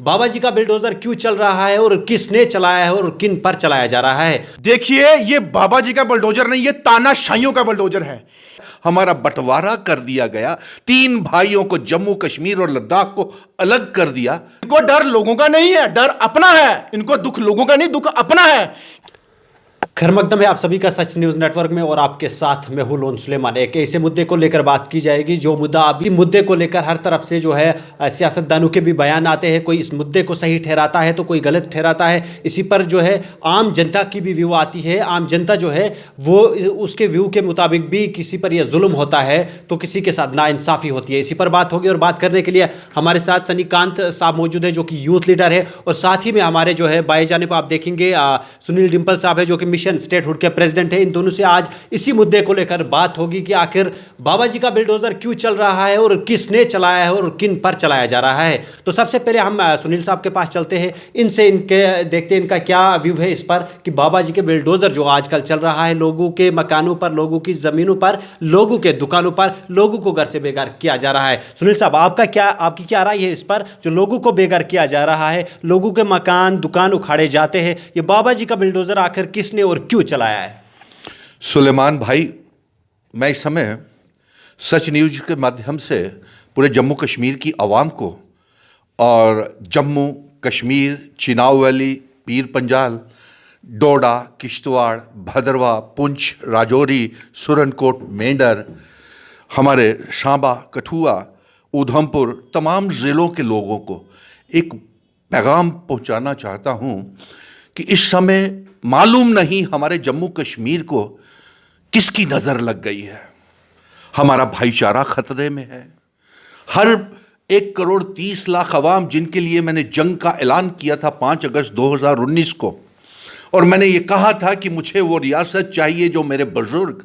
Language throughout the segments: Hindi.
बाबा जी का बिल्डोजर क्यों चल रहा है और किसने चलाया है और किन पर चलाया जा रहा है। देखिए, ये बाबा जी का बुलडोजर नहीं, ये तानाशाहियों का बुलडोजर है। हमारा बंटवारा कर दिया गया, 3 भाइयों को जम्मू कश्मीर और लद्दाख को अलग कर दिया। इनको डर लोगों का नहीं है, डर अपना है। इनको दुख लोगों का नहीं, दुख अपना है। खैर मकदम है आप सभी का सच न्यूज़ नेटवर्क में, और आपके साथ मैं हूं लोन सुलेमान। एक ऐसे मुद्दे को लेकर बात की जाएगी जो मुद्दा अभी मुद्दे को लेकर हर तरफ से जो है सियासतदानों के भी बयान आते हैं। कोई इस मुद्दे को सही ठहराता है तो कोई गलत ठहराता है। इसी पर जो है आम जनता की भी व्यू आती है। आम जनता जो है वो उसके व्यू के मुताबिक भी किसी पर यह जुल्म होता है तो किसी के साथ नाइंसाफ़ी होती है। इसी पर बात होगी, और बात करने के लिए हमारे साथ सनीकांत साहब मौजूद है जो कि यूथ लीडर है, और साथ ही में हमारे जो है बाएं जानिब आप देखेंगे सुनील डिम्पल साहब है जो कि स्टेटहुड के प्रेसिडेंट है। इन दोनों से आज इसी मुद्दे को लेकर बात होगी कि आखिर बाबा जी का बिल्डोजर क्यों चल रहा है और किसने चलाया है और किन पर चलाया जा रहा है। तो सबसे पहले हम सुनील साहब के पास चलते हैं, इनसे इनके देखते हैं इनका क्या व्यू है इस पर कि बाबा जी के बिल्डोजर जो आजकल चल रहा है लोगों के मकानों पर, लोगों की जमीनों पर, लोगों के दुकानों पर, लोगों को घर से बेघर किया जा रहा है। सुनील साहब आपकी क्या राय है इस पर, जो लोगों को बेघर किया जा रहा है, लोगों के मकान दुकान उखाड़े जाते हैं, ये बाबा जी का बिल्डोजर आखिर किसने और क्यों चलाया है। सुलेमान भाई, मैं इस समय सच न्यूज़ के माध्यम से पूरे जम्मू कश्मीर की आवाम को और जम्मू कश्मीर, चिनाव वैली, पीर पंजाल, डोडा, किश्तवाड़, भदरवा, पुंछ, राजौरी, सुरनकोट, मेंढर, हमारे सांबा, कठुआ, उधमपुर, तमाम ज़िलों के लोगों को एक पैगाम पहुंचाना चाहता हूं कि इस समय मालूम नहीं हमारे जम्मू कश्मीर को किसकी नज़र लग गई है। हमारा भाईचारा खतरे में है। हर 1,30,00,000 अवाम जिनके लिए मैंने जंग का ऐलान किया था 5 अगस्त 2019 को, और मैंने ये कहा था कि मुझे वो रियासत चाहिए जो मेरे बुजुर्ग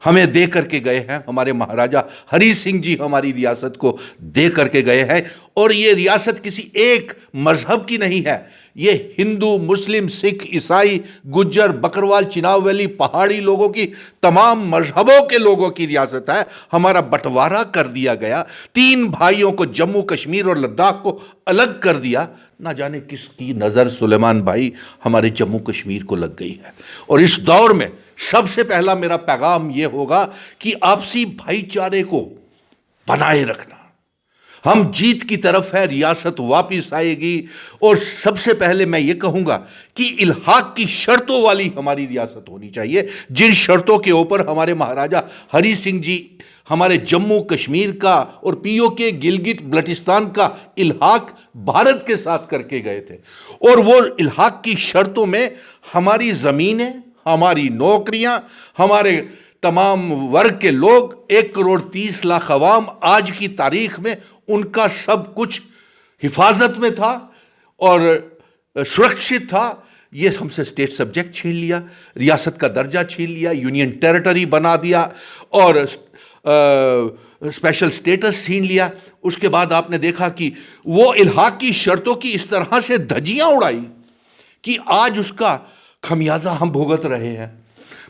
हमें दे करके गए हैं। हमारे महाराजा हरी सिंह जी हमारी रियासत को दे करके गए हैं, और ये रियासत किसी एक मजहब की नहीं है। ये हिंदू, मुस्लिम, सिख, ईसाई, गुज्जर, बकरवाल, चिनाव वैली, पहाड़ी लोगों की, तमाम मजहबों के लोगों की रियासत है। हमारा बंटवारा कर दिया गया, 3 भाइयों को जम्मू कश्मीर और लद्दाख को अलग कर दिया। ना जाने किसकी नज़र सुलेमान भाई हमारे जम्मू कश्मीर को लग गई है। और इस दौर में सबसे पहला मेरा पैगाम यह होगा कि आपसी भाईचारे को बनाए रखना। हम जीत की तरफ है, रियासत वापस आएगी। और सबसे पहले मैं ये कहूँगा कि इल्हाक की शर्तों वाली हमारी रियासत होनी चाहिए, जिन शर्तों के ऊपर हमारे महाराजा हरी सिंह जी हमारे जम्मू कश्मीर का और पीओके गिलगित बल्टिस्तान का इल्हाक भारत के साथ करके गए थे। और वो इल्हाक की शर्तों में हमारी ज़मीनें, हमारी नौकरियां, हमारे तमाम वर्ग के लोग, 1,30,00,000 अवाम आज की तारीख में उनका सब कुछ हिफाजत में था और सुरक्षित था। ये हमसे स्टेट सब्जेक्ट छीन लिया, रियासत का दर्जा छीन लिया, यूनियन टेरिटरी बना दिया और स्पेशल स्टेटस छीन लिया। उसके बाद आपने देखा कि वो इल्हाक की शर्तों की इस तरह से धज्जियां उड़ाई कि आज उसका खमियाजा हम भुगत रहे हैं।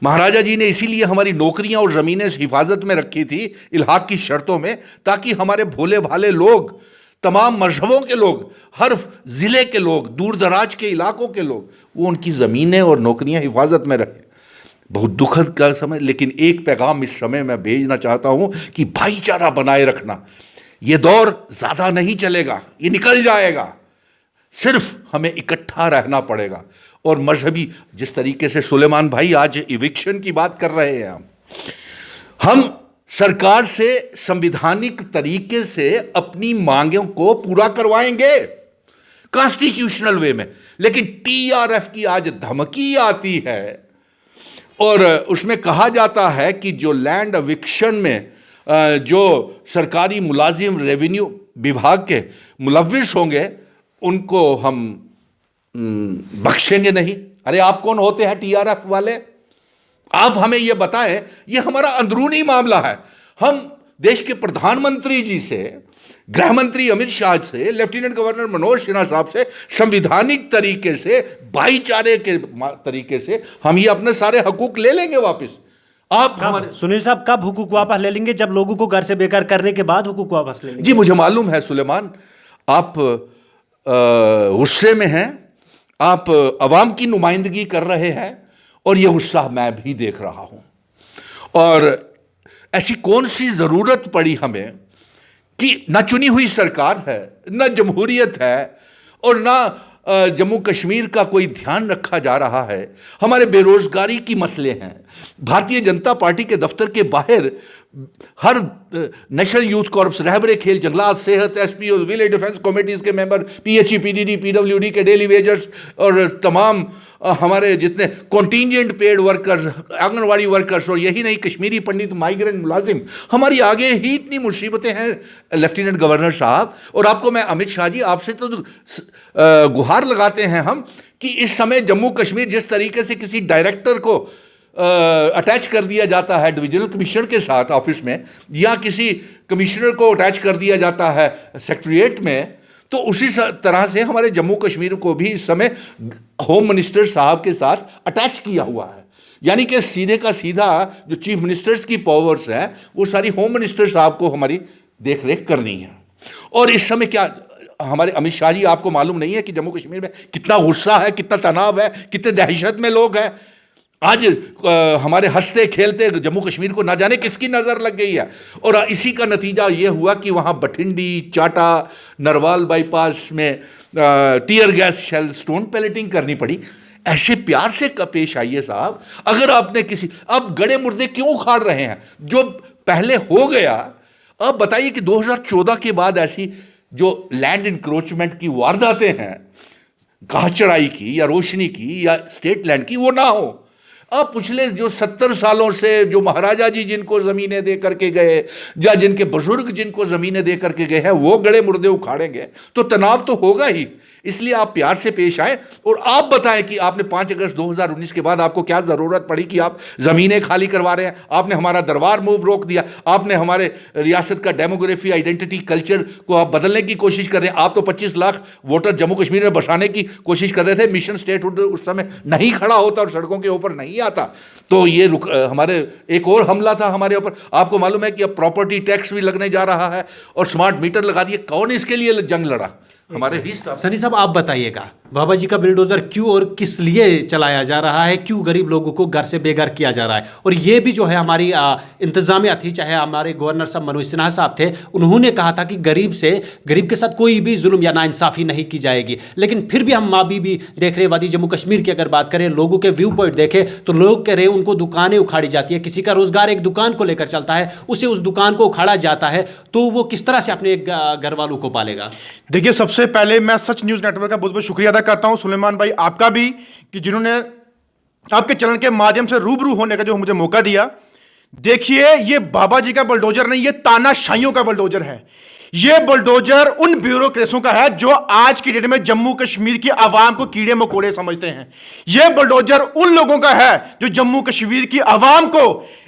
महाराजा जी ने इसीलिए हमारी नौकरियां और ज़मीनें हिफाजत में रखी थी इल्हाक की शर्तों में, ताकि हमारे भोले भाले लोग, तमाम मजहबों के लोग, हर ज़िले के लोग, दूर दराज के इलाकों के लोग, वो उनकी ज़मीनें और नौकरियां हिफाजत में रखें। बहुत दुखद का समय, लेकिन एक पैगाम इस समय मैं भेजना चाहता हूं कि भाईचारा बनाए रखना। ये दौर ज़्यादा नहीं चलेगा, ये निकल जाएगा। सिर्फ हमें इकट्ठा रहना पड़ेगा। और मजहबी, जिस तरीके से सुलेमान भाई आज इविक्शन की बात कर रहे हैं, हम सरकार से संविधानिक तरीके से अपनी मांगों को पूरा करवाएंगे कॉन्स्टिट्यूशनल वे में। लेकिन टीआरएफ की आज धमकी आती है और उसमें कहा जाता है कि जो लैंड एविक्शन में जो सरकारी मुलाजिम रेवेन्यू विभाग के मुलव्विस होंगे उनको हम बख्शेंगे नहीं। अरे आप कौन होते हैं टीआरएफ वाले? आप हमें यह बताएं। यह हमारा अंदरूनी मामला है। हम देश के प्रधानमंत्री जी से, गृह मंत्री अमित शाह से, लेफ्टिनेंट गवर्नर मनोज सिन्हा साहब से संवैधानिक तरीके से, भाईचारे के तरीके से हम ये अपने सारे हकूक ले लेंगे वापस। आप हमारे सुनील साहब कब हुकूक वापस ले लेंगे? जब लोगों को घर से बेकार करने के बाद हुकूक वापस ले लेंगे? जी मुझे मालूम है सुलेमान, आप गुस्से में हैं, आप अवाम की नुमाइंदगी कर रहे हैं और ये गुस्सा मैं भी देख रहा हूं। और ऐसी कौन सी ज़रूरत पड़ी हमें कि ना चुनी हुई सरकार है, ना जमहूरियत है और ना जम्मू कश्मीर का कोई ध्यान रखा जा रहा है। हमारे बेरोजगारी की मसले हैं। भारतीय जनता पार्टी के दफ्तर के बाहर हर नेशनल यूथ कॉर्प्स, रहबरे खेल, जंगलात, सेहत, एसपी और विलेज डिफेंस कमेटीज़ के मेंबर, पीएचई, पीडीडी, पीडब्ल्यूडी के डेली वेजर्स और तमाम हमारे जितने contingent paid workers, anganwadi workers और यही नहीं कश्मीरी पंडित, माइग्रेंट मुलाजिम, हमारी आगे ही इतनी मुसीबतें हैं लेफ्टिनेंट गवर्नर साहब। और आपको मैं अमित शाह जी आपसे तो गुहार लगाते हैं हम कि इस समय जम्मू कश्मीर जिस तरीके से किसी डायरेक्टर को अटैच कर दिया जाता है डिविजनल कमिश्नर के साथ ऑफिस में, या किसी कमिश्नर को अटैच कर दिया जाता है सेक्रेटरीट में, तो उसी तरह से हमारे जम्मू कश्मीर को भी इस समय होम मिनिस्टर साहब के साथ अटैच किया हुआ है। यानी कि सीधे का सीधा जो चीफ मिनिस्टर्स की पावर्स हैं वो सारी होम मिनिस्टर साहब को हमारी देख रेख करनी है। और इस समय क्या हमारे अमित शाह जी, आपको मालूम नहीं है कि जम्मू कश्मीर में कितना गुस्सा है, कितना तनाव है, कितने दहशत में लोग हैं। आज हमारे हंसते खेलते जम्मू कश्मीर को ना जाने किसकी नज़र लग गई है। और इसी का नतीजा ये हुआ कि वहाँ बठिंडी, चाटा, नरवाल बाईपास में tear gas shell, stone balloting करनी पड़ी। ऐसे प्यार से पेश आइए साहब। अगर आपने किसी, अब गड़े मुर्दे क्यों उखाड़ रहे हैं जो पहले हो गया? अब बताइए कि 2014 के बाद ऐसी जो लैंड इंक्रोचमेंट की वारदातें हैं, घास चढ़ाई की या रोशनी की या स्टेट लैंड की, वो ना हो। अब पिछले जो 70 सालों से जो महाराजा जी जिनको ज़मीनें दे करके गए या जिनके बुजुर्ग जिनको ज़मीनें दे करके गए हैं वो गड़े मुर्दे उखाड़ेंगे तो तनाव तो होगा ही। इसलिए आप प्यार से पेश आए और आप बताएं कि आपने 5 अगस्त 2019 के बाद आपको क्या ज़रूरत पड़ी कि आप ज़मीनें खाली करवा रहे हैं। आपने हमारा दरबार मूव रोक दिया, आपने हमारे रियासत का डेमोग्राफी, आइडेंटिटी, कल्चर को आप बदलने की कोशिश कर रहे हैं। आप तो 25 लाख वोटर जम्मू कश्मीर में बसाने की कोशिश कर रहे थे। मिशन स्टेटहुड उस समय नहीं खड़ा होता और सड़कों के ऊपर नहीं आता तो ये हमारे एक और हमला था हमारे ऊपर। आपको मालूम है कि अब प्रॉपर्टी टैक्स भी लगने जा रहा है और स्मार्ट मीटर लगा दिए। कौन इसके लिए जंग लड़ा? हमारे ही स्टाफ। सनी साहब, आप बताइएगा बाबा जी का बिल्डोजर क्यों और किस लिए चलाया जा रहा है? क्यों गरीब लोगों को घर से बेघर किया जा रहा है? और ये भी जो है हमारी इंतजामिया थी, चाहे हमारे गवर्नर साहब मनोज सिन्हा साहब थे, उन्होंने कहा था कि गरीब के साथ कोई भी जुल्म या नाइंसाफ़ी नहीं की जाएगी। लेकिन फिर भी हम माबी भी देख रहे, वादी जम्मू कश्मीर की अगर बात करें, लोगों के व्यू पॉइंट देखें तो लोग कह रहे उनको दुकानें उखाड़ी जाती है। किसी का रोजगार एक दुकान को लेकर चलता है, उसे उस दुकान को उखाड़ा जाता है, तो वो किस तरह से अपने घर वालों को पालेगा? देखिए, सबसे पहले मैं सच न्यूज़ नेटवर्क का बहुत बहुत शुक्रिया अदा करता हूं, सुलेमान भाई आपका भी, कि जिन्होंने आपके चैनल के माध्यम से रूबरू होने का जो मुझे मौका दिया। देखिए, ये बाबा जी का बुलडोजर नहीं, ये तानाशाहियों का बुलडोजर है। ये बुलडोजर उन ब्यूरोक्रेटों का है जो आज की डेट में जम्मू कश्मीर की आवाम को कीड़े मकोड़े समझते हैं। ये बुलडोजर उन लोगों का है जो जम्मू कश्मीर की आवाम को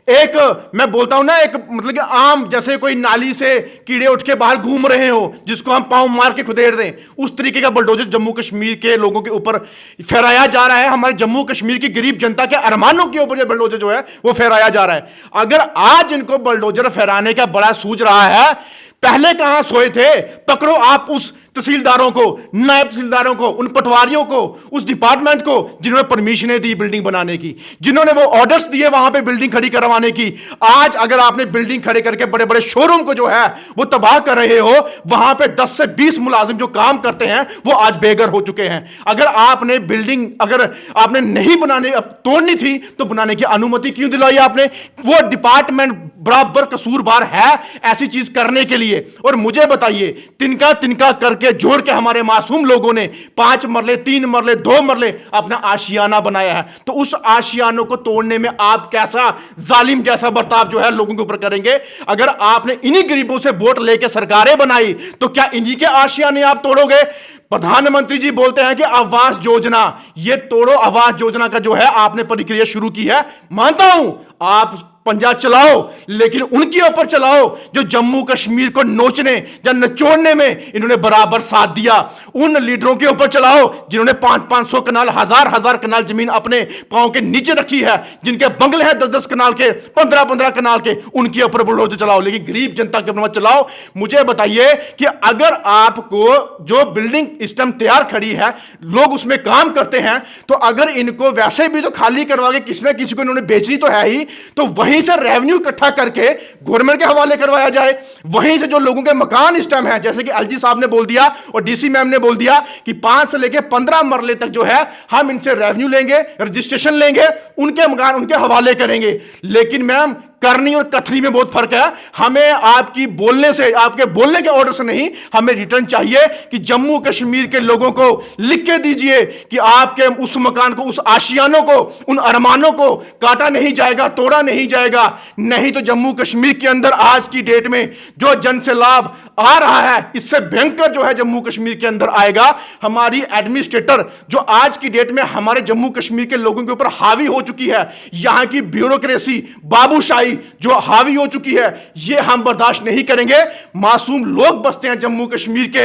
एक, मैं बोलता हूं ना, एक मतलब कि आम जैसे कोई नाली से कीड़े उठ के बाहर घूम रहे हो जिसको हम पांव मार के खुदेड़ दें, उस तरीके का बुलडोजर जम्मू कश्मीर के लोगों के ऊपर फहराया जा रहा है। हमारे जम्मू कश्मीर की गरीब जनता के अरमानों के ऊपर ये बुलडोजर जो है वो फहराया जा रहा है। अगर आज इनको बुलडोजर फहराने का बड़ा सूझ रहा है, पहले कहां सोए थे? पकड़ो आप उस तहसीलदारों को, नायब तहसीलदारों को, उन पटवारियों को, उस डिपार्टमेंट को जिन्होंने परमिशनें दी बिल्डिंग बनाने की, जिन्होंने वो ऑर्डर्स दिए वहां पे बिल्डिंग खड़ी करवाने की। आज अगर आपने बिल्डिंग खड़े करके बड़े बड़े शोरूम को जो है वो तबाह कर रहे हो, वहां पे 10 से 20 मुलाजिम जो काम करते हैं वो आज बेघर हो चुके हैं। अगर आपने बिल्डिंग, अगर आपने नहीं बनाने, अब तोड़नी थी तो बनाने की अनुमति क्यों दिलाई आपने? वो डिपार्टमेंट बराबर कसूरवार है ऐसी चीज करने के लिए। और मुझे बताइए, तिनका तिनका करके जोड़ के हमारे मासूम लोगों ने 5 मरले, 3 मरले, 2 मरले अपना आशियाना बनाया है, तो उस आशियानों को तोड़ने में आप कैसा जालिम जैसा बर्ताव जो है लोगों के ऊपर करेंगे? अगर आपने इन्हीं गरीबों से वोट लेके सरकारें बनाई तो क्या इन्हीं के आशियाने आप तोड़ोगे? प्रधानमंत्री जी बोलते हैं कि आवास योजना, ये तोड़ो। आवास योजना का जो है आपने प्रक्रिया शुरू की है, मानता हूं आप पंजा चलाओ, लेकिन उनके ऊपर चलाओ जो जम्मू कश्मीर को नोचने या निचोड़ने में इन्होंने बराबर साथ दिया। उन लीडरों के ऊपर चलाओ जिन्होंने 500-500 कनाल, हजार कनाल जमीन अपने पांव के नीचे रखी है, जिनके बंगले हैं 10-10 कनाल के, 15-15 कनाल के, उनके ऊपर बुलडोजर चलाओ, लेकिन गरीब जनता के ऊपर मत चलाओ। मुझे बताइए कि अगर आपको जो बिल्डिंग इस टाइम तैयार खड़ी है, लोग उसमें काम करते हैं, तो अगर इनको वैसे भी तो खाली करवा के किसी ना किसी को इन्होंने बेचनी तो है ही, तो वहीं से रेवेन्यू इकट्ठा करके गवर्नमेंट के हवाले करवाया जाए। वहीं से जो लोगों के मकान इस टाइम है, जैसे कि एलजी साहब ने बोल दिया और डीसी मैम ने बोल दिया कि 5 से लेकर 15 मरले तक जो है हम इनसे रेवेन्यू लेंगे, रजिस्ट्रेशन लेंगे, उनके मकान उनके हवाले करेंगे। लेकिन मैम, करनी और कथनी में बहुत फर्क है। हमें आपकी बोलने से, आपके बोलने के ऑर्डर से नहीं, हमें रिटर्न चाहिए कि जम्मू कश्मीर के लोगों को लिख के दीजिए कि आपके उस मकान को, उस आशियानों को, उन अरमानों को काटा नहीं जाएगा, तोड़ा नहीं जाएगा। नहीं तो जम्मू कश्मीर के अंदर आज की डेट में जो जन से लाभ आ रहा है, इससे भयंकर जो है जम्मू कश्मीर के अंदर आएगा। हमारी एडमिनिस्ट्रेटर जो आज की डेट में हमारे जम्मू कश्मीर के लोगों के ऊपर हावी हो चुकी है, यहां की ब्यूरोक्रेसी, बाबूशाही जो हावी हो चुकी है, ये हम बर्दाश्त नहीं करेंगे। मासूम लोग बसते हैं जम्मू कश्मीर के।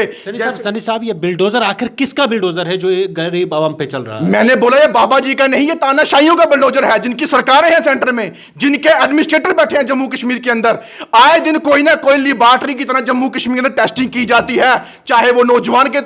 सनी साहब, ये बिल्डोजर आखिर किसका बिल्डोजर है जो ये गरीब आवाम पे चल रहा है? मैंने बोला ये बाबा जी का नहीं, ये तानाशाहियों का बिल्डोजर है, जिनकी सरकारें हैं सेंटर में, जिनके एडमिनिस्ट्रेटर बैठे हैं जम्मू कश्मीर के अंदर। आए दिन कोई ना कोई लिबार्टरी की तरह जम्मू कश्मीर के अंदर टेस्टिंग की जाती है, चाहे वो नौजवान के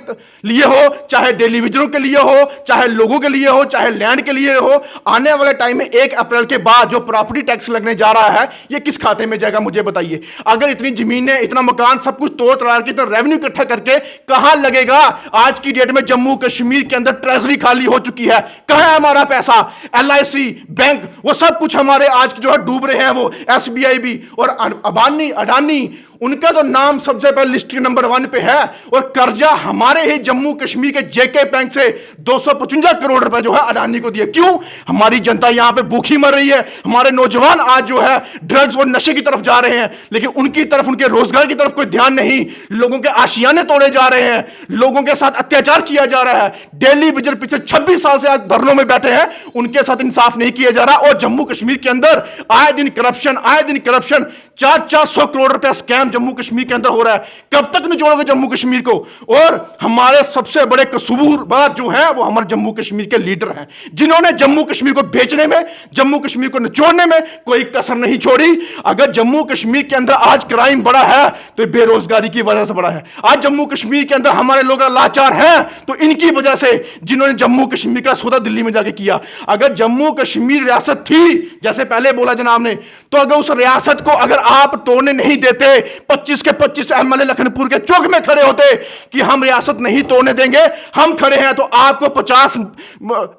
लिए हो, चाहे टेलीविजनों के लिए हो, चाहे लोगों के लिए हो, चाहे लैंड के लिए हो। आने वाले टाइम में 1 अप्रैल के बाद जो प्रॉपर्टी टैक्स लगने जा रहा है, ये किस खाते में जाएगा मुझे बताइए। अगर इतनी जमीनें, इतना मकान, सब कुछ तोड़ तड़ाड़ के, इतना रेवेन्यू इकट्ठा करके कहां लगेगा? आज की डेट में जम्मू कश्मीर के अंदर ट्रेजरी खाली हो चुकी है। कहां है हमारा पैसा? LIC, बैंक, वो सब कुछ हमारे आज जो है डूब रहे हैं। वो SBI भी और अबानी, अडानी, उनका तो नाम सबसे पहले लिस्ट नंबर 1 पे है। और कर्जा हमारे ही जम्मू कश्मीर के JK बैंक से 255 करोड़ रुपए जो है अडानी को दिए। क्यों? हमारी जनता यहां पे भूखी मर रही है, हमारे नौजवान आज जो है ड्रग्स और नशे की तरफ जा रहे हैं, लेकिन उनकी तरफ, उनके रोजगार की तरफ कोई ध्यान नहीं। लोगों के आशियाने तोड़े जा रहे हैं, लोगों के साथ अत्याचार किया जा रहा है। डेली विजिल पिछले 26 साल से आज धरनों में बैठे हैं, उनके साथ इंसाफ नहीं किया जा रहा। और जम्मू कश्मीर के अंदर आए दिन करप्शन, 400 करोड़ रुपया स्कैम जम्मू कश्मीर के अंदर हो रहा है। कब तक निचोड़ोगे जम्मू कश्मीर को? और हमारे सबसे बड़े कसूरवार जो हैं वो हमारे जम्मू कश्मीर के लीडर हैं, जिन्होंने जम्मू कश्मीर को बेचने में, जम्मू कश्मीर को निचोड़ने में कोई कसर नहीं छोड़ी। अगर जम्मू कश्मीर के अंदर आज क्राइम बड़ा है तो ये बेरोजगारी की वजह से बड़ा है। आज जम्मू कश्मीर के अंदर हमारे लोग लाचार हैं तो इनकी वजह से, जिन्होंने जम्मू कश्मीर का सौदा दिल्ली में जाके किया। अगर जम्मू कश्मीर रियासत थी, जैसे पहले बोला जनाब ने, तो अगर उस रियासत को अगर आप तोड़ने नहीं देते, 25 के 25 MLA लखनपुर के चौक में खड़े होते कि हम रियासत नहीं तोड़ने देंगे, हम खड़े हैं, तो आपको 50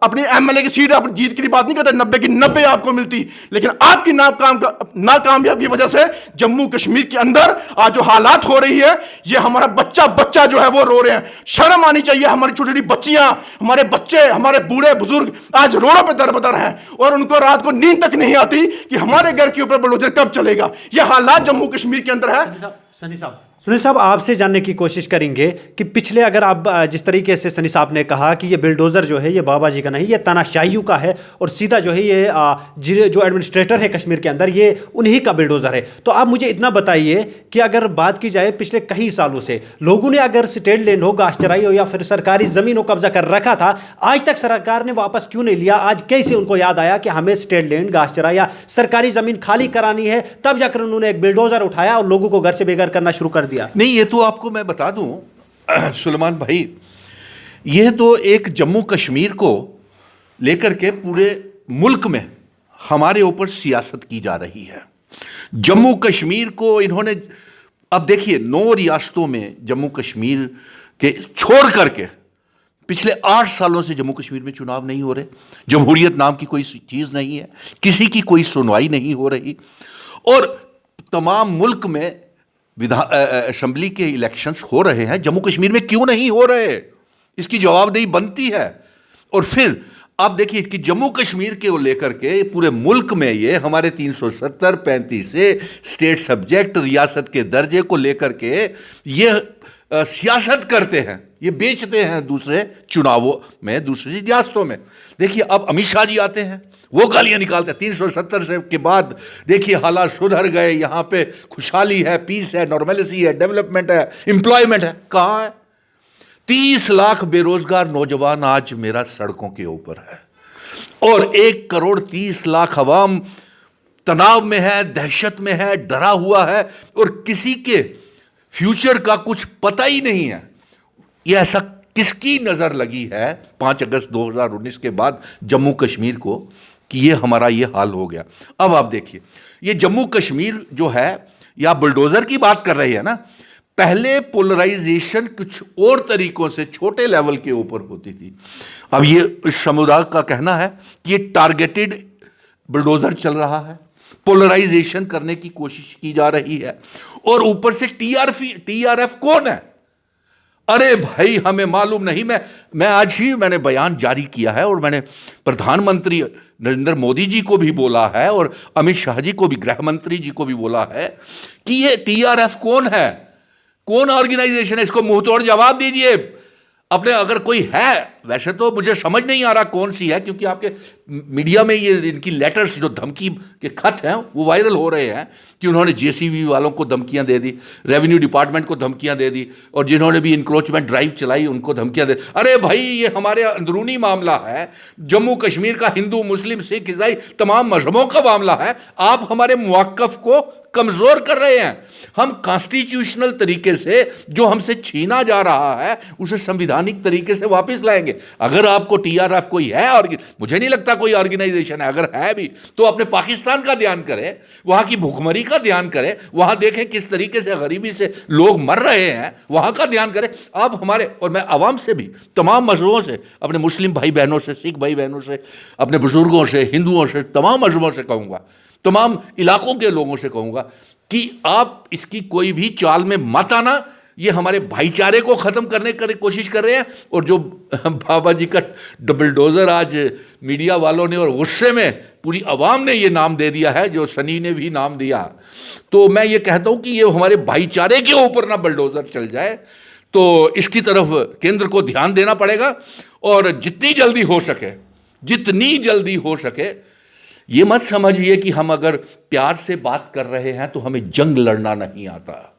अपनी MLA की सीट, अपनी जीत की बात नहीं करते, 90 की 90 आपको मिलती। लेकिन आपकी नाकामयाबी की वजह से जम्मू कश्मीर के अंदर आज जो हालात हो रही है, ये हमारा बच्चा जो है वो रो रहे हैं। शर्म आनी चाहिए। हमारी छोटी छोटी बच्चियां, हमारे बच्चे, हमारे बूढ़े बुजुर्ग आज रोडों पे दर-बदर हैं और उनको रात को नींद तक नहीं आती कि हमारे घर के ऊपर बुलडोजर कब चलेगा। ये हालात जम्मू कश्मीर के अंदर है। सनी साहब, सुनील साहब, आपसे जानने की कोशिश करेंगे कि पिछले, अगर आप जिस तरीके से सनी साहब ने कहा कि ये बिल्डोज़र जो है ये बाबा जी का नहीं, ये तानाशाहियों का है और सीधा जो है ये जो एडमिनिस्ट्रेटर है कश्मीर के अंदर, ये उन्हीं का बिल्डोज़र है। तो आप मुझे इतना बताइए कि अगर बात की जाए पिछले कई सालों से लोगों ने अगर स्टेट लैंड हो, घास चराई हो या फिर सरकारी ज़मीन हो कब्जा कर रखा था, आज तक सरकार ने वापस क्यों नहीं लिया? आज कैसे उनको याद आया कि हमें स्टेट लैंड, घास चराई या सरकारी ज़मीन खाली करानी है, तब जाकर उन्होंने एक बिल्डोज़र उठाया और लोगों को घर से बेघर करना शुरू कर दिया? नहीं, ये तो आपको मैं बता दूं सुलेमान भाई, ये तो एक जम्मू कश्मीर को लेकर के पूरे मुल्क में हमारे ऊपर सियासत की जा रही है। जम्मू कश्मीर को इन्होंने, अब देखिए 9 रियासतों में जम्मू कश्मीर के छोड़ करके पिछले 8 सालों से जम्मू कश्मीर में चुनाव नहीं हो रहे, जमहूरियत नाम की कोई चीज़ नहीं है, किसी की कोई सुनवाई नहीं हो रही, और तमाम मुल्क में असेंबली के इलेक्शंस हो रहे हैं, जम्मू कश्मीर में क्यों नहीं हो रहे? इसकी जवाबदेही बनती है। और फिर आप देखिए कि जम्मू कश्मीर के लेकर के पूरे मुल्क में ये हमारे 370-35 से स्टेट सब्जेक्ट रियासत के दर्जे को लेकर के ये सियासत करते हैं, ये बेचते हैं दूसरे चुनावों में, दूसरी रियासतों में। देखिए अब अमित शाह जी आते हैं, वो गालियां निकालते हैं 370 से के बाद देखिए हालात सुधर गए, यहाँ पे खुशहाली है, पीस है, नॉर्मेलिटी है, डेवलपमेंट है, एम्प्लॉयमेंट है। कहाँ है? 30 लाख बेरोजगार नौजवान आज मेरा सड़कों के ऊपर है और 1 करोड़ 30 लाख अवाम तनाव में है, दहशत में है, डरा हुआ है और किसी के फ्यूचर का कुछ पता ही नहीं है। यह ऐसा किसकी नजर लगी है 5 अगस्त 2019 के बाद जम्मू कश्मीर को कि ये हमारा ये हाल हो गया। अब आप देखिए ये जम्मू कश्मीर जो है, या बुलडोजर की बात कर रही है ना, पहले पोलराइजेशन कुछ और तरीकों से छोटे लेवल के ऊपर होती थी। अब ये इस समुदाय का कहना है कि ये टारगेटेड बुलडोजर चल रहा है, पोलराइजेशन करने की कोशिश की जा रही है और ऊपर से टीआरएफ कौन है? अरे भाई हमें मालूम नहीं। मैं आज ही मैंने बयान जारी किया है और मैंने प्रधानमंत्री नरेंद्र मोदी जी को भी बोला है और अमित शाह जी को भी, गृह मंत्री जी को भी बोला है कि ये टीआरएफ कौन है, कौन ऑर्गेनाइजेशन है, इसको मुंह तोड़ जवाब दीजिए अपने। अगर कोई है, वैसे तो मुझे समझ नहीं आ रहा कौन सी है, क्योंकि आपके मीडिया में ये इनकी लेटर्स जो धमकी के खत हैं वो वायरल हो रहे हैं कि उन्होंने जेसीबी वालों को धमकियां दे दी, रेवेन्यू डिपार्टमेंट को धमकियां दे दी और जिन्होंने भी इंक्रोचमेंट ड्राइव चलाई उनको धमकियां दे। अरे भाई ये हमारे अंदरूनी मामला है, जम्मू कश्मीर का हिंदू मुस्लिम सिख ईसाई तमाम मजहबों का मामला है। आप हमारे मुवाक्कफ को कमजोर कर रहे हैं। हम कॉन्स्टिट्यूशनल तरीके से जो हमसे छीना जा रहा है उसे संवैधानिक तरीके से वापस लाएंगे। अगर आपको टीआरएफ कोई है, और मुझे नहीं लगता कोई ऑर्गेनाइजेशन है, अगर है भी तो अपने पाकिस्तान का ध्यान करें, वहां की भुखमरी का ध्यान करें, वहां देखें किस तरीके से गरीबी से लोग मर रहे हैं, वहां का ध्यान करें। आप हमारे, और मैं आवाम से भी, तमाम मजहबों से, अपने मुस्लिम भाई बहनों से, सिख भाई बहनों से, अपने बुजुर्गों से, हिंदुओं से, तमाम मजहबों से कहूंगा, तमाम इलाकों के लोगों से कहूंगा कि आप इसकी कोई भी चाल में मत आना। ये हमारे भाईचारे को खत्म करने की कोशिश कर रहे हैं। और जो बाबा जी का बुलडोजर आज मीडिया वालों ने और गुस्से में पूरी आवाम ने ये नाम दे दिया है, जो सनी ने भी नाम दिया, तो मैं ये कहता हूं कि ये हमारे भाईचारे के ऊपर ना बुलडोजर चल जाए। तो इसकी तरफ केंद्र को ध्यान देना पड़ेगा और जितनी जल्दी हो सके, ये मत समझिए कि हम अगर प्यार से बात कर रहे हैं तो हमें जंग लड़ना नहीं आता।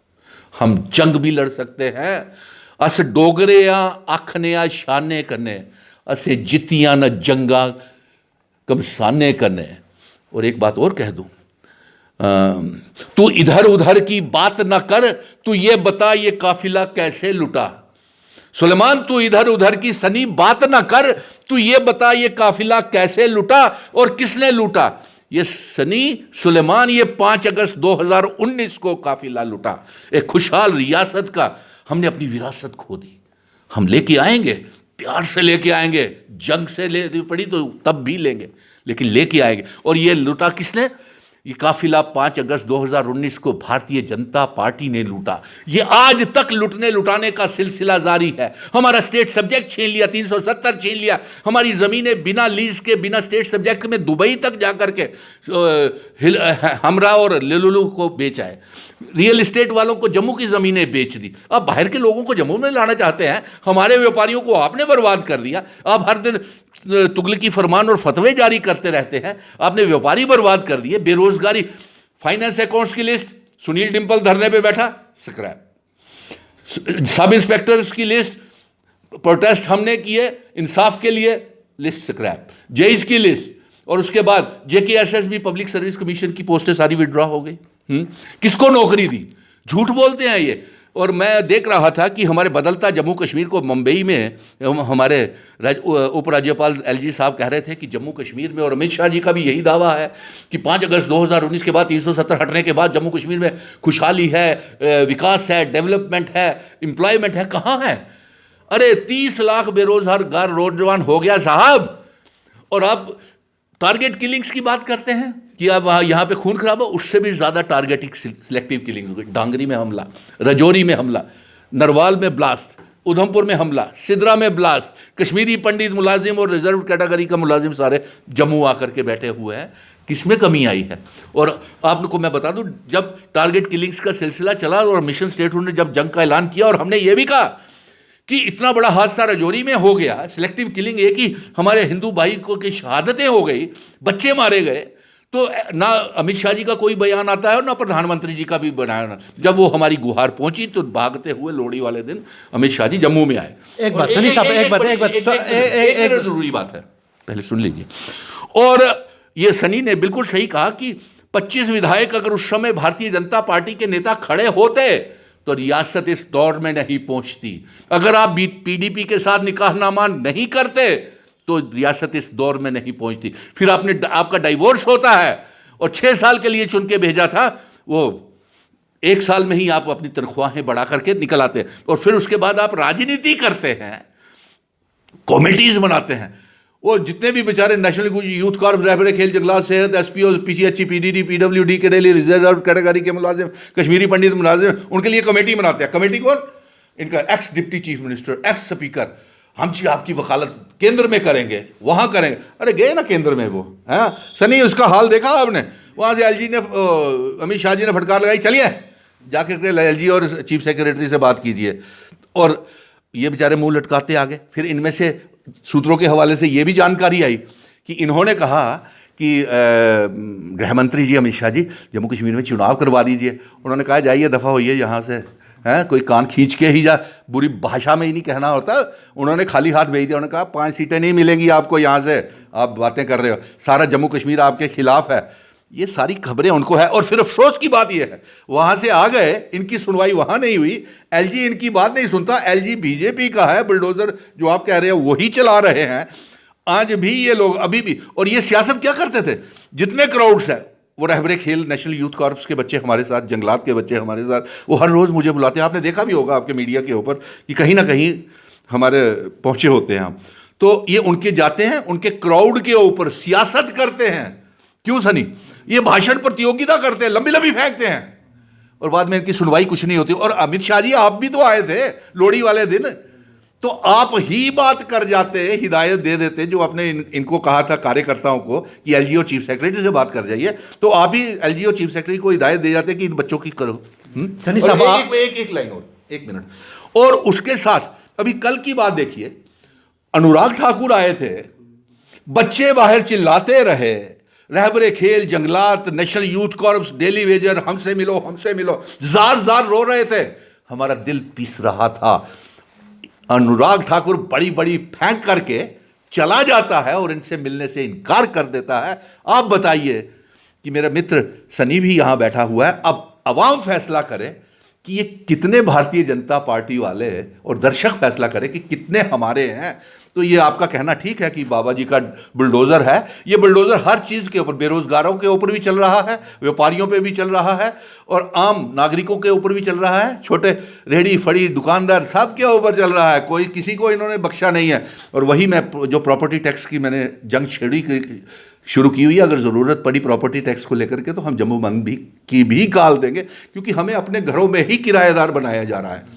हम जंग भी लड़ सकते हैं। अस डोगरे आखने शाने कने, असे जितियां न जंगा कमसाने कने। और एक बात और कह दूं, तू इधर उधर की बात ना कर, तू ये बता ये काफिला कैसे लुटा। सुलेमान तू इधर उधर की सनी बात ना कर, तू ये बता ये काफिला कैसे लुटा और किसने लूटा। ये सनी सुलेमान ये 5 अगस्त 2019 को काफिला लुटा, एक खुशहाल रियासत का। हमने अपनी विरासत खो दी। हम लेके आएंगे, प्यार से लेके आएंगे, जंग से ले पड़ी तो तब भी लेंगे, लेकिन लेके आएंगे। और ये लूटा किसने? ये काफिला 5 अगस्त 2019 को भारतीय जनता पार्टी ने लूटा। ये आज तक लुटने लुटाने का सिलसिला जारी है। हमारा स्टेट सब्जेक्ट छीन लिया, 370 छीन लिया, हमारी ज़मीनें बिना लीज के, बिना स्टेट सब्जेक्ट में दुबई तक जाकर के हमरा और लुलु को बेचा है। रियल एस्टेट वालों को जम्मू की ज़मीनें बेच दी। अब बाहर के लोगों को जम्मू में लाना चाहते हैं। हमारे व्यापारियों को आपने बर्बाद कर दिया। आप हर दिन तुगलकी फरमान और फतवे जारी करते रहते हैं। आपने व्यापारी बर्बाद कर दिए, बेरोजगारी, फाइनेंस अकाउंट्स की लिस्ट, सुनील डिंपल धरने पे बैठा, स्क्रैप। सब इंस्पेक्टर्स की लिस्ट, प्रोटेस्ट हमने किए इंसाफ के लिए, लिस्ट स्क्रैप। जेईस की लिस्ट, और उसके बाद जेकेएसएसबी पब्लिक सर्विस कमीशन की पोस्टें सारी विड्रॉ हो गई। किसको नौकरी दी? झूठ बोलते हैं ये। और मैं देख रहा था कि हमारे बदलता जम्मू कश्मीर को मुंबई में हमारे उपराज्यपाल एलजी साहब कह रहे थे कि जम्मू कश्मीर में, और अमित शाह जी का भी यही दावा है कि 5 अगस्त 2019 के बाद 370 हटने के बाद जम्मू कश्मीर में खुशहाली है, विकास है, डेवलपमेंट है, एम्प्लॉयमेंट है। कहाँ है? अरे 30 लाख बेरोजगार नौजवान हो गया साहब। और अब टारगेट किलिंग्स की बात करते हैं कि अब यहाँ पे खून खराब हो, उससे भी ज़्यादा टारगेटिंग सिलेक्टिव किलिंग हो गई। डांगरी में हमला, रजौरी में हमला, नरवाल में ब्लास्ट, उधमपुर में हमला, सिदरा में ब्लास्ट। कश्मीरी पंडित मुलाजिम और रिजर्व कैटेगरी का मुलाजिम सारे जम्मू आकर के बैठे हुए हैं। किसमें कमी आई है। और आपको मैं बता दूं, जब टारगेट किलिंग्स का सिलसिला चला और मिशन स्टेटहुड ने जब जंग का ऐलान किया, और हमने ये भी कहा कि इतना बड़ा हादसा राजौरी में हो गया, सिलेक्टिव किलिंग, एक ही हमारे हिंदू भाई को की शहादतें हो गई, बच्चे मारे गए, तो ना अमित शाह जी का कोई बयान आता है और ना प्रधानमंत्री जी का भी बयान। जब वो हमारी गुहार पहुंची तो भागते हुए लोहड़ी वाले दिन अमित शाह जी जम्मू में आए। एक बात सनी साहब, एक बात जरूरी बात है, पहले सुन लीजिए। और ये सनी ने बिल्कुल सही कहा कि 25 विधायक अगर उस समय भारतीय जनता पार्टी के नेता खड़े होते तो रियासत इस दौर में नहीं पहुंचती। अगर आप पीडीपी के साथ निकाहनामा नहीं करते तो रियासत इस दौर में नहीं पहुंचती। फिर आपका डाइवोर्स होता है और 6 साल के लिए चुन के भेजा था, वो 1 साल में ही आप अपनी तनख्वाहें बढ़ा करके निकल आते हैं। और फिर उसके बाद आप राजनीति करते हैं, कमेटीज बनाते हैं। वो जितने भी बेचारे नेशनल यूथ कॉर्प, रहबरे खेल, जंगलात, सेहत, एसपीओ, पीसीएचई, पीडीडी, पीडब्ल्यूडी के डेली रिजर्व कैटेगरी के मुलाजिम, कश्मीरी पंडित मुलाजिम, उनके लिए कमेटी बनाते हैं। कमेटी कौन? इनका x deputy chief minister, x speaker. हम जी आपकी वकालत केंद्र में करेंगे, वहां करेंगे। अरे गए ना केंद्र में वो, हाँ सनी, उसका हाल देखा आपने? वहां से एलजी ने, अमित शाह जी ने फटकार लगाई, चलिए जाके एलजी और चीफ सेक्रेटरी से बात कीजिए। और ये बेचारे मुंह लटकाते आगे। फिर इनमें से सूत्रों के हवाले से ये भी जानकारी आई कि इन्होंने कहा कि गृह मंत्री जी अमित शाह जी, जम्मू कश्मीर में चुनाव करवा दीजिए। उन्होंने कहा जाइए, दफ़ा होइए यहाँ से, हैं कोई कान खींच के ही जा, बुरी भाषा में ही नहीं कहना होता। उन्होंने खाली हाथ भेज दिया। उन्होंने कहा 5 सीटें नहीं मिलेंगी आपको यहाँ से, आप बातें कर रहे हो, सारा जम्मू कश्मीर आपके खिलाफ है। ये सारी खबरें उनको है। और फिर अफसोस की बात ये है, वहाँ से आ गए, इनकी सुनवाई वहाँ नहीं हुई, एलजी इनकी बात नहीं सुनता। एलजी बीजेपी का है, बुलडोजर जो आप कह रहे हो वही चला रहे हैं आज भी ये लोग, अभी भी। और ये सियासत क्या करते थे? जितने क्राउड्स हैं, वो रहबरे खेल, नेशनल यूथ कॉर्प्स के बच्चे हमारे साथ, जंगलात के बच्चे हमारे साथ, वो हर रोज़ मुझे बुलाते हैं। आपने देखा भी होगा आपके मीडिया के ऊपर कि कहीं ना कहीं हमारे पहुँचे होते हैं हम। तो ये उनके जाते हैं, उनके क्राउड के ऊपर सियासत करते हैं। क्यों सनी? ये भाषण प्रतियोगिता करते हैं, लंबी लंबी फेंकते हैं, और बाद में इनकी सुनवाई कुछ नहीं होती। और अमित शाह जी, आप भी तो आए थे लोहड़ी वाले दिन, तो आप ही बात कर जाते, हिदायत दे देते, जो आपने इनको कहा था कार्यकर्ताओं को कि एलजी और चीफ सेक्रेटरी से बात कर जाइए, तो आप ही एलजी और चीफ सेक्रेटरी को हिदायत दे जाते कि इन बच्चों की करो। सनी साहब, एक लाइन और, 1 मिनट। और उसके साथ अभी कल की बात देखिए, अनुराग ठाकुर आए थे, बच्चे बाहर चिल्लाते रहे, रहबरे खेल, जंगलात, national youth corps, daily Vaser, हमसे मिलो, हमसे मिलो, जार जार रो रहे थे। हमारा दिल पीस रहा था। अनुराग ठाकुर बड़ी बड़ी फेंक करके चला जाता है और इनसे मिलने से इनकार कर देता है। आप बताइए कि मेरा मित्र सनी भी यहां बैठा हुआ है, अब अवाम फैसला करे कि ये कितने भारतीय जनता पार्टी वाले और दर्शक फैसला करें कि कितने हमारे हैं। तो ये आपका कहना ठीक है कि बाबा जी का बुलडोज़र है। ये बुलडोज़र हर चीज़ के ऊपर, बेरोज़गारों के ऊपर भी चल रहा है, व्यापारियों पे भी चल रहा है, और आम नागरिकों के ऊपर भी चल रहा है, छोटे रेहड़ी फड़ी दुकानदार सब के ऊपर चल रहा है। कोई किसी को इन्होंने बख्शा नहीं है। और वही मैं जो प्रॉपर्टी टैक्स की मैंने जंग छेड़ी शुरू की हुई है, अगर ज़रूरत पड़ी प्रॉपर्टी टैक्स को लेकर के तो हम जम्मू बंद की भी काल देंगे, क्योंकि हमें अपने घरों में ही किराएदार बनाया जा रहा है।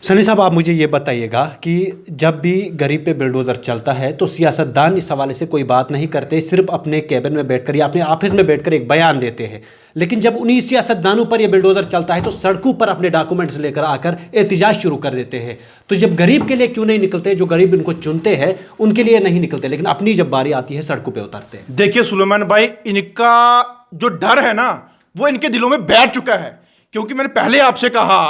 सनी साहब, आप मुझे ये बताइएगा कि जब भी गरीब पे बुलडोज़र चलता है तो सियासतदान इस हवाले से कोई बात नहीं करते, सिर्फ अपने कैबिन में बैठकर या अपने ऑफिस में बैठकर एक बयान देते हैं। लेकिन जब उन्हीं सियासतदानों पर ये बुलडोज़र चलता है तो सड़कों पर अपने डॉक्यूमेंट्स लेकर आकर एहतजाज शुरू कर देते हैं। तो जब गरीब के लिए क्यों नहीं निकलते? जो गरीब इनको चुनते हैं उनके लिए नहीं निकलते, लेकिन अपनी जब बारी आती है सड़कों पर उतरते हैं। देखिए सुलेमान भाई, इनका जो डर है ना, वो इनके दिलों में बैठ चुका है। क्योंकि मैंने पहले आपसे कहा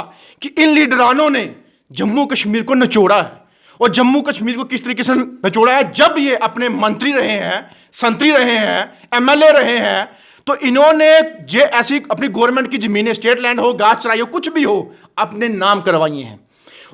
कि इन लीडरानों ने जम्मू कश्मीर को निचोड़ा है। और जम्मू कश्मीर को किस तरीके से निचोड़ा है? जब ये अपने मंत्री रहे हैं, संतरी रहे हैं, एमएलए रहे हैं, तो इन्होंने जे ऐसी अपनी गवर्नमेंट की जमीनें, स्टेट लैंड हो, घास चराई हो, कुछ भी हो, अपने नाम करवाई हैं।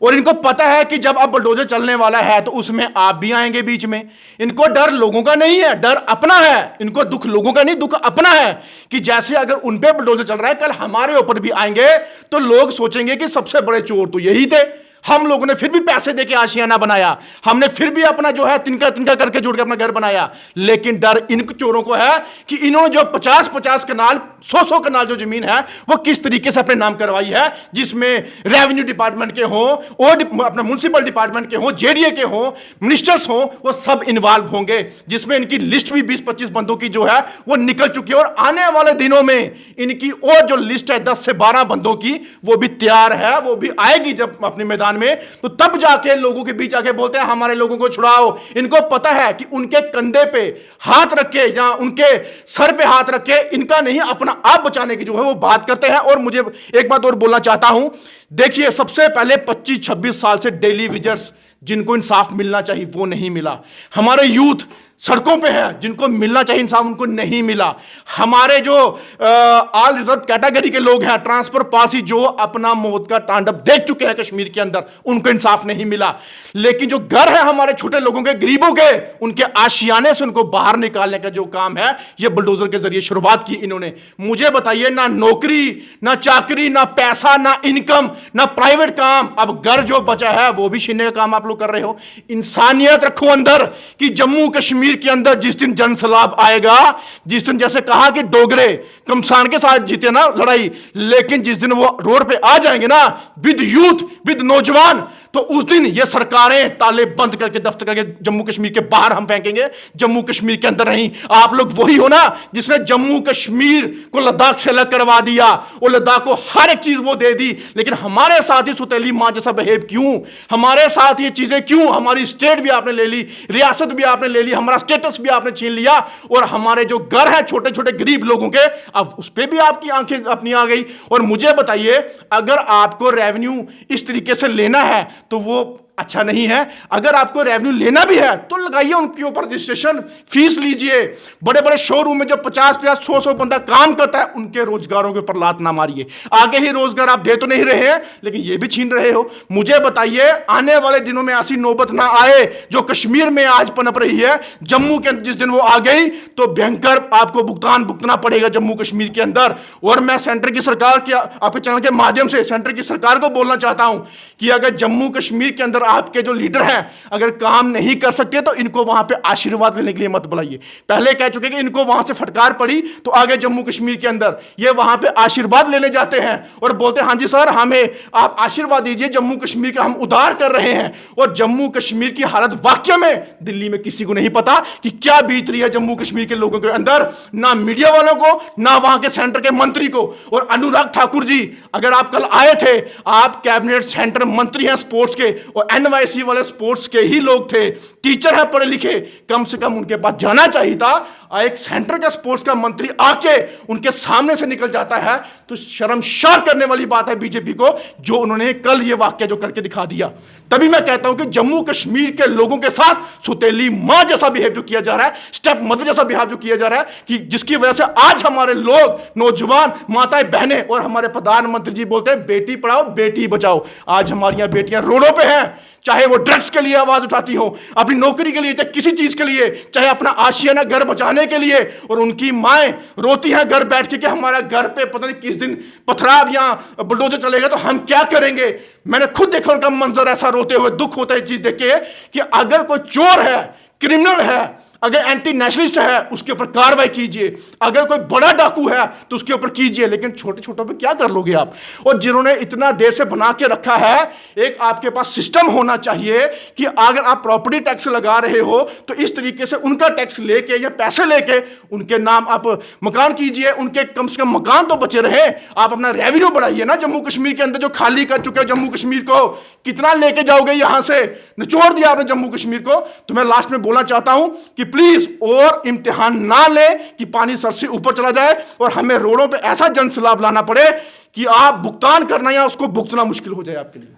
और इनको पता है कि जब अब बुलडोजर चलने वाला है तो उसमें आप भी आएंगे बीच में। इनको डर लोगों का नहीं है, डर अपना है। इनको दुख लोगों का नहीं, दुख अपना है कि जैसे अगर उन पे बुलडोजर चल रहा है, कल हमारे ऊपर भी आएंगे तो लोग सोचेंगे कि सबसे बड़े चोर तो यही थे, हम लोगों ने फिर भी पैसे देके आशियाना बनाया, हमने फिर भी अपना जो है तिनका तिनका करके जोड़ के अपना घर बनाया। लेकिन डर इन चोरों को है कि इन्होंने जो 50-50 कनाल 100-100 कनाल जो जमीन है वो किस तरीके से अपने नाम करवाई है, जिसमें रेवेन्यू डिपार्टमेंट के हो और अपने म्युनिसिपल डिपार्टमेंट के हो, जेडीए के हो, मिनिस्टर्स हो, वो सब इन्वॉल्व होंगे, जिसमें इनकी लिस्ट भी 20-25 बंदों की जो है वो निकल चुकी है। और आने वाले दिनों में इनकी और जो लिस्ट है 10 से 12 बंदों की वो भी तैयार है, वो भी आएगी जब अपने मैदान में, तो तब जाके लोगों के बीच आके बोलते हैं हमारे लोगों को छुड़ाओ। इनको पता है कि उनके कंधे पे हाथ रख के या उनके सर पे हाथ रख के इनका नहीं अपना आप बचाने की जो है वो बात करते हैं। और मुझे एक बात और बोलना चाहता हूं, देखिए सबसे पहले 25-26 साल से डेली विजर्स जिनको इंसाफ मिलना चाहिए वो नहीं मिला। हमारे यूथ सड़कों पे है, जिनको मिलना चाहिए इंसाफ उनको नहीं मिला। हमारे जो ऑल रिजर्व कैटेगरी के लोग हैं, ट्रांसफर पासी, जो अपना मौत का तांडव देख चुके हैं कश्मीर के अंदर, उनको इंसाफ नहीं मिला। लेकिन जो घर है हमारे छोटे लोगों के, गरीबों के, उनके आशियाने से उनको बाहर निकालने का जो काम है ये बुलडोजर के जरिए शुरुआत की इन्होंने। मुझे बताइए, ना नौकरी, ना चाकरी, ना पैसा, ना इनकम, ना प्राइवेट काम, अब घर जो बचा है वो भी छीनने का काम आप लोग कर रहे हो। इंसानियत रखो अंदर कि जम्मू कश्मीर के अंदर जिस दिन जन सैलाब आएगा, जिस दिन जैसे कहा कि डोगरे कमसान के साथ जीते ना लड़ाई, लेकिन जिस दिन वो रोड पे आ जाएंगे ना विद यूथ, विद नौजवान, तो उस दिन ये सरकारें ताले बंद करके दफ्तर करके जम्मू कश्मीर के बाहर हम फेंकेंगे, जम्मू कश्मीर के अंदर नहीं। आप लोग वही हो ना जिसने जम्मू कश्मीर को लद्दाख से अलग करवा दिया और लद्दाख को हर एक चीज वो दे दी, लेकिन हमारे साथ ही सुतेली मां जैसा बिहेव क्यों? हमारे साथ ये चीजें क्यों? हमारी स्टेट भी आपने ले ली, रियासत भी आपने ले ली, हमारा स्टेटस भी आपने छीन लिया, और हमारे जो घर है छोटे छोटे गरीब लोगों के, अब उस पर भी आपकी आंखें अपनी आ गई। और मुझे बताइए, अगर आपको रेवेन्यू इस तरीके से लेना है तो वो अच्छा नहीं है। अगर आपको रेवेन्यू लेना भी है तो लगाइए उनके ऊपर रजिस्ट्रेशन, फीस लीजिए। बड़े बड़े शोरूम में जो 50-50, 100-100 बंदा काम करता है, उनके रोजगारों के ऊपर लात ना मारिए। आगे ही रोजगार आप दे तो नहीं रहे हैं, लेकिन ये भी छीन रहे हो। मुझे बताइए, आने वाले दिनों में ऐसी नौबत ना आए जो कश्मीर में आज पनप रही है। जम्मू के अंदर जिस दिन वो आ गई तो भयंकर आपको भुगतान भुगतना पड़ेगा जम्मू कश्मीर के अंदर। और मैं सेंटर की सरकार के, आपके चैनल के माध्यम से सेंटर की सरकार को बोलना चाहता हूं कि अगर जम्मू कश्मीर के अंदर आपके जो लीडर हैं अगर काम नहीं कर सकते तो इनको वहां पे आशीर्वाद लेने के लिए मत बुलाइए। पहले कह चुके कि इनको वहां से फटकार पड़ी तो आगे जम्मू कश्मीर के अंदर ये वहां पे आशीर्वाद लेने जाते हैं और बोलते हैं हाँ जी सर हमें आप आशीर्वाद दीजिए, जम्मू कश्मीर का हम उद्धार कर रहे हैं। और जम्मू कश्मीर की हालत वाकई में दिल्ली में किसी को नहीं पता कि क्या बीत रही है जम्मू कश्मीर के लोगों के अंदर, ना मीडिया वालों को, ना वहां के सेंटर के मंत्री को। और अनुराग ठाकुर जी, अगर आप कल आए थे, आप कैबिनेट सेंटर मंत्री हैं स्पोर्ट्स के और एनवाईसी वाले स्पोर्ट्स के ही लोग थे, टीचर हैं पढ़े लिखे, कम से कम उनके पास जाना चाहिए था। एक सेंटर का स्पोर्ट्स का मंत्री आके उनके सामने से निकल जाता है तो शर्मसार करने वाली बात है बीजेपी को, जो उन्होंने कल ये वाक्य जो करके दिखा दिया। तभी मैं कहता हूं कि जम्मू कश्मीर के लोगों के साथ सुतेली मां जैसा बिहेव जो किया जा रहा है, स्टेप मदर जैसा बिहेव जो किया जा रहा है, कि जिसकी वजह से आज हमारे लोग, नौजवान, माताएं, बहनें और हमारे प्रधानमंत्री जी बोलते हैं बेटी पढ़ाओ बेटी बचाओ। आज हमारी बेटियां रोडों पे हैं, चाहे वो ड्रग्स के लिए आवाज उठाती हो, अपनी नौकरी के लिए, चाहे किसी चीज के लिए, चाहे अपना आशियाना घर बचाने के लिए, और उनकी माएं रोती हैं घर बैठ के कि हमारा घर पे पता नहीं किस दिन पथराव या बुलडोजर चलेगा तो हम क्या करेंगे। मैंने खुद देखा उनका मंजर ऐसा रोते हुए, दुख होता है चीज देख के कि अगर कोई चोर है, क्रिमिनल है, अगर एंटी नेशनलिस्ट है उसके ऊपर कार्रवाई कीजिए, अगर कोई बड़ा डाकू है तो उसके ऊपर कीजिए, लेकिन छोटे छोटों पे क्या कर लोगे आप। और जिन्होंने इतना देर से बना के रखा है, एक आपके पास सिस्टम होना चाहिए कि अगर आप प्रॉपर्टी टैक्स लगा रहे हो तो इस तरीके से उनका टैक्स लेके या पैसे लेके उनके नाम आप मकान कीजिए, उनके कम से कम मकान तो बचे रहे। आप अपना रेवेन्यू बढ़ाइए ना जम्मू कश्मीर के अंदर, जो खाली कर चुके हो जम्मू कश्मीर को, कितना लेके जाओगे यहां से, निचोड़ दिया आपने जम्मू कश्मीर को। तो मैं लास्ट में बोलना चाहता हूं कि प्लीज और इम्तिहान ना ले कि पानी सर से ऊपर चला जाए और हमें रोडों पे ऐसा जन सैलाब लाना पड़े कि आप भुगतान करना या उसको भुगतना मुश्किल हो जाए आपके लिए।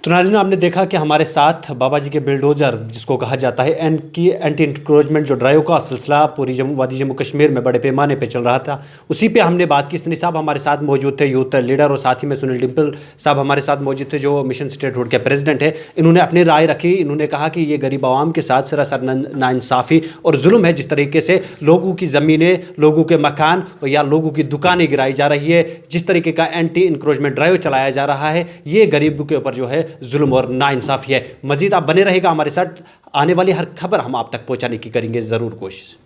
तो नाज़रीन, आपने देखा कि हमारे साथ बाबा जी के बिल्डोजर जिसको कहा जाता है एंटी इंक्रोचमेंट जो ड्राइव का सिलसिला पूरी वादी जम्मू कश्मीर में बड़े पैमाने पे चल रहा था, उसी पे हमने बात की। सनी साहब हमारे साथ मौजूद थे, यूथ लीडर, और साथ ही में सुनील डिम्पल साहब हमारे साथ मौजूद थे जो मिशन स्टेट रोड के प्रेसिडेंट है। इन्होंने अपनी राय रखी। इन्होंने कहा कि ये गरीब आवाम के साथ सरासर नाइंसाफ़ी और जुल्म है, जिस तरीके से लोगों की ज़मीनें, लोगों के मकान या लोगों की दुकानें गिराई जा रही है, जिस तरीके का एंटी इंक्रोचमेंट ड्राइव चलाया जा रहा है, ये गरीबों के ऊपर जो है जुल्म और नाइंसाफ़ी है। मज़ीद आप बने रहेगा हमारे साथ, आने वाली हर खबर हम आप तक पहुँचाने की करेंगे ज़रूर कोशिश।